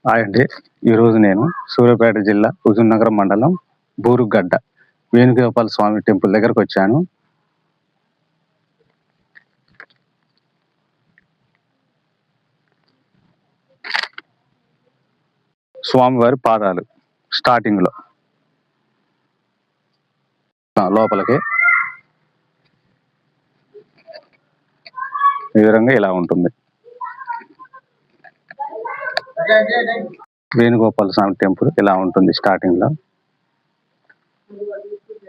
Hi అండి. ఈరోజు నేను సూర్యాపేట జిల్లా హుజూర్నగర్ మండలం బూరుగడ్డ వేణుగోపాల స్వామి టెంపుల్ దగ్గరకు వచ్చాను. స్వామివారి పాదాలు స్టార్టింగ్ లో లోపలికి ఈ విధంగా ఇలా ఉంటుంది. వేణుగోపాల స్వామి టెంపుల్ ఇలా ఉంటుంది. స్టార్టింగ్ లో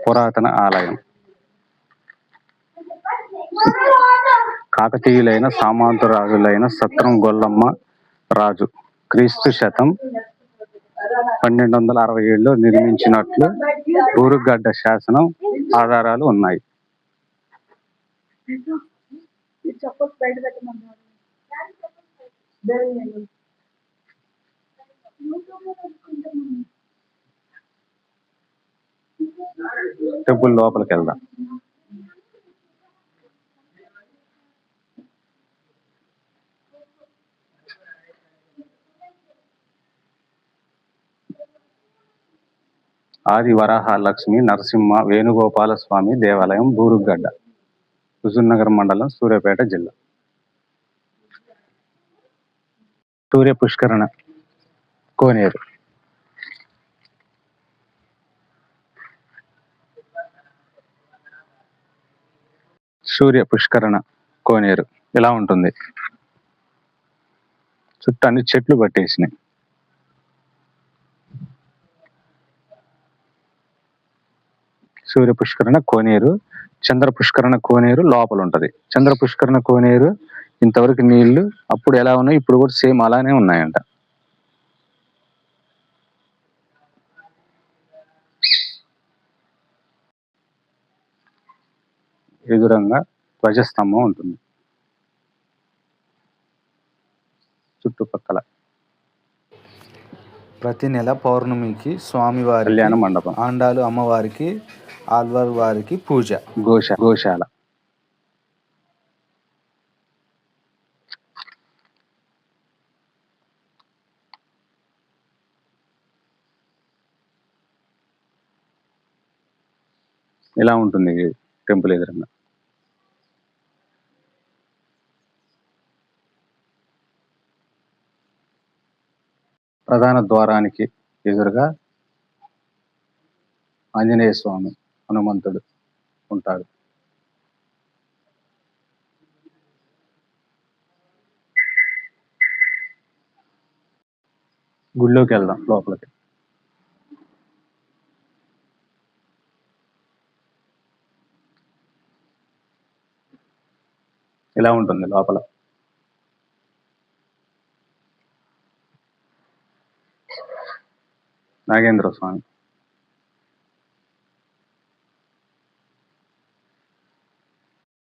పురాతన ఆలయం, కాకతీయులైన సామంతరాజులైన సత్రం గొల్లమ్మ రాజు క్రీస్తు శకం 1267లో నిర్మించినట్లు బూరుగడ్డ శాసనం ఆధారాలు ఉన్నాయి. టెంపుల్ లోపలికి వెళ్దాం. ఆది వరాహ లక్ష్మి నరసింహ వేణుగోపాల స్వామి దేవాలయం బూరుగడ్డ, హుజూర్నగర్ మండలం, సూర్యాపేట జిల్లా. సూర్య పుష్కరణ కోనేరు, సూర్య పుష్కరణ కోనేరు ఇలా ఉంటుంది. చుట్టూ అన్ని చెట్లు పట్టేసినాయి. సూర్య పుష్కరణ కోనేరు, చంద్ర పుష్కరణ కోనేరు లోపల ఉంటది. చంద్ర పుష్కరణ కోనేరు ఇంతవరకు నీళ్లు అప్పుడు ఎలా ఉన్నాయి, ఇప్పుడు కూడా సేమ్ అలానే ఉన్నాయంట. ఎదురంగా ధ్వజస్తంభం ఉంటుంది. చుట్టుపక్కల ప్రతి నెల పౌర్ణమికి స్వామివారికి కళ్యాణ మండపం, ఆండాలు అమ్మవారికి, ఆల్వార్ వారికి పూజ. గోశాల, ఇలా ఉంటుంది టెంపుల్ ఎదురుగా. ప్రధాన ద్వారానికి ఎదురుగా ఆంజనేయ స్వామి, హనుమంతుడు ఉంటాడు. గుళ్ళోకి వెళ్దాం లోపలికి. ఇలా ఉంటుంది లోపల. నాగేంద్ర స్వామి,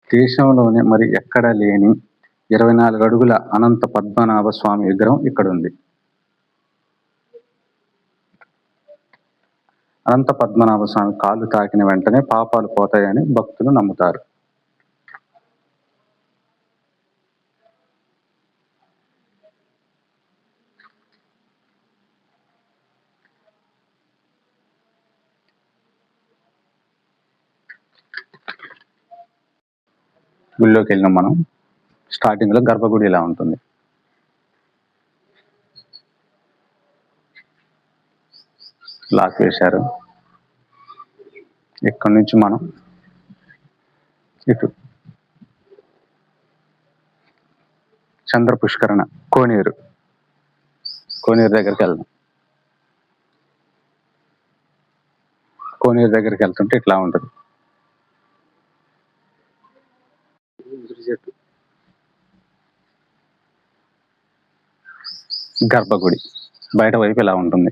దేశంలోనే మరి ఎక్కడ లేని 24 అడుగుల అనంత పద్మనాభ స్వామి విగ్రహం ఇక్కడ ఉంది. అనంత పద్మనాభ స్వామి కాళ్ళు తాకిన వెంటనే పాపాలు పోతాయని భక్తులు నమ్ముతారు. గుళ్ళోకి వెళ్ళినాం మనం. స్టార్టింగ్ లో గర్భగుడి ఇలా ఉంటుంది. లాక్ వేశారు. ఇక్కడి నుంచి మనం ఇటు చంద్ర పుష్కరణ కోనేరు దగ్గరికి వెళ్దాం. కోనేరు దగ్గరికి వెళ్తుంటే ఇట్లా ఉంటుంది. గర్భగుడి బయట వైపు ఇలా ఉంటుంది.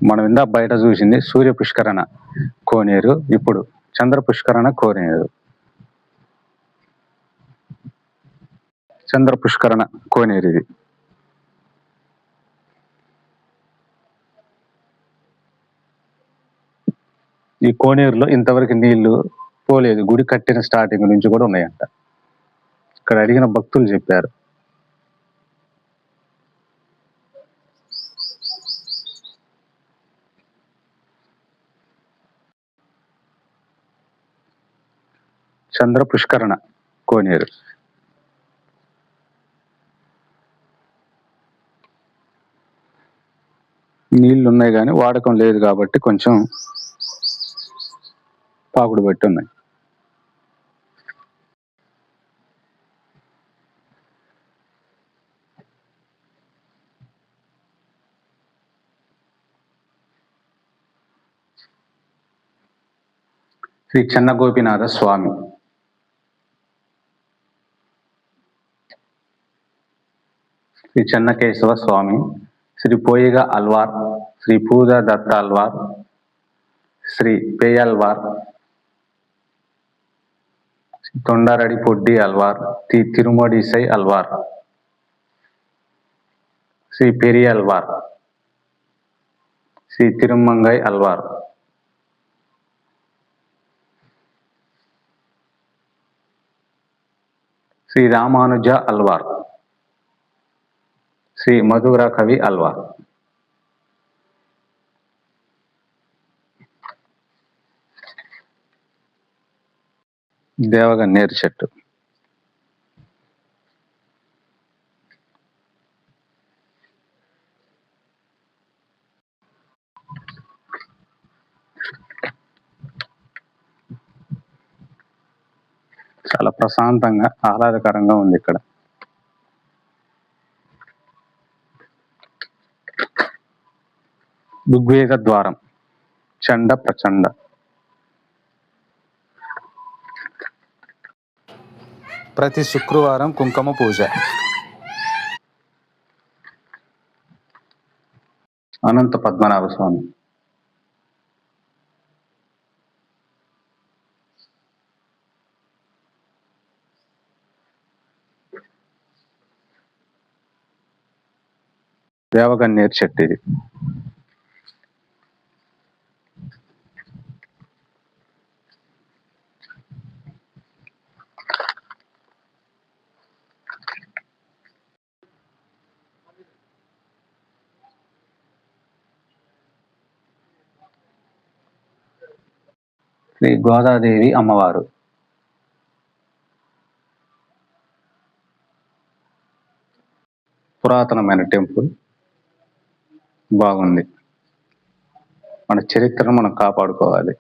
మనం ఇందా బయట చూసింది సూర్య పుష్కరణ కోనేరు, ఇప్పుడు చంద్ర పుష్కరణ కోనేరు. చంద్ర పుష్కరణ కోనేరు ఇది. ఈ కోనేరులో ఇంతవరకు నీళ్లు పోలేదు. గుడి కట్టిన స్టార్టింగ్ నుంచి కూడా ఉన్నాయంట. ఇక్కడ అడిగిన భక్తులు చెప్పారు. చంద్ర పుష్కరణ కోనేరు. నీళ్లు ఉన్నాయి కానీ వాడకం లేదు కాబట్టి కొంచెం పాకుడు పెట్టి ఉన్నాయి. శ్రీ చెన్న గోపినాథ స్వామి. శ్రీ చెన్నకేశవ స్వామి, శ్రీ పోయిగ అల్వార్, శ్రీ పూజ దత్త అల్వార్, శ్రీ పేయల్వార్, తొండారడి పొడ్డి అల్వార్, శ్రీ తిరుమడిసై అల్వార్, శ్రీ పెరియల్వార్, శ్రీ తిరుమంగై అల్వార్, శ్రీ రామానుజ అల్వార్, శ్రీ మధుర కవి అల్వార్. దేవగన్నేరు చెట్టు. చాలా ప్రశాంతంగా ఆహ్లాదకరంగా ఉంది ఇక్కడ. ఋగ్వేద ద్వారం. చండ ప్రచండ. ప్రతి శుక్రవారం కుంకుమ పూజ. అనంత పద్మనాభ స్వామి. దేవగన్నేరు చెట్టు ఇది. శ్రీ గోదాదేవి అమ్మవారు. పురాతనమైన టెంపుల్, బాగుంది. మన చరిత్రను మనం కాపాడుకోవాలి.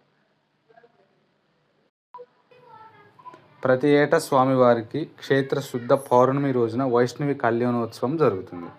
ప్రతి ఏటా స్వామివారికి క్షేత్ర శుద్ధ పౌర్ణమి రోజున వైష్ణవి కళ్యాణోత్సవం జరుగుతుంది.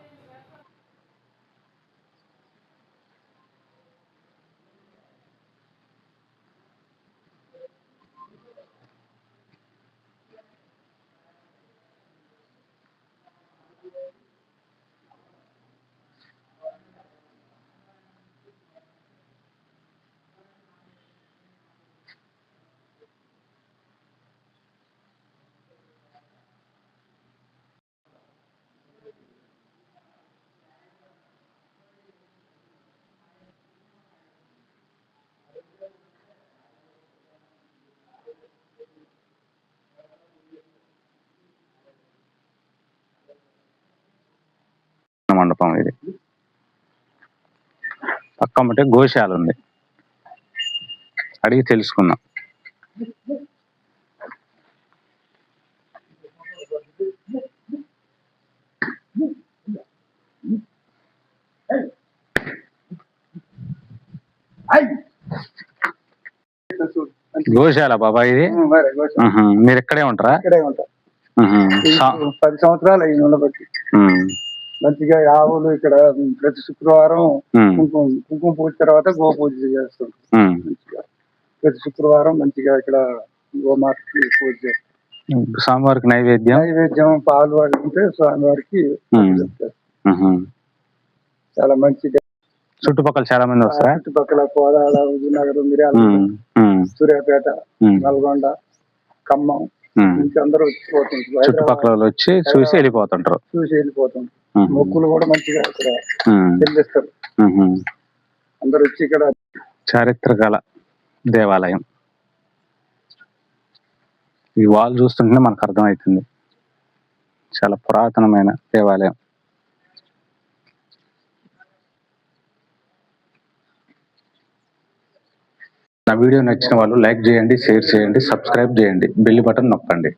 మండపం ఇది. పక్కమ్మటే గోశాల ఉంది, అడిగి తెలుసుకుందాం. గోశాల బాబా ఇది. మీరు ఇక్కడే ఉంటారా? ఇక్కడే ఉంటాం. 10 సంవత్సరాలు అయింది ఉండబట్టి. మంచిగా ఆవులు ఇక్కడ ప్రతి శుక్రవారం కుంకుమ పూజ తర్వాత గో పూజ చేస్తాం. మంచిగా ప్రతి శుక్రవారం మంచిగా ఇక్కడ గోమాతకి పూజ చేస్తాం. స్వామివారికి నైవేద్యం పాలు ఉంటే స్వామివారికి చాలా మంచిది. చుట్టుపక్కల చాలా మంది వస్తారా? చుట్టుపక్కల కోదాడ, విజయనగరం, మిర్యాల, సూర్యాపేట, నల్గొండ, ఖమ్మం నుంచి అందరూ వచ్చిపోతుంటారు. చుట్టుపక్కల వచ్చి చూసి వెళ్ళిపోతుంటారు. మొక్కులు కూడా మంచిగా ఇక్కడ చెల్లిస్తారు. అందరు వచ్చి ఇక్కడ. చారిత్రకల దేవాలయం. ఈ వాల్ చూస్తుంటే మనకు అర్థమవుతుంది. చాలా పురాతనమైన దేవాలయం. నా వీడియో నచ్చిన వాళ్ళు లైక్ చేయండి, షేర్ చేయండి, సబ్స్క్రైబ్ చేయండి, బెల్ బటన్ నొక్కండి.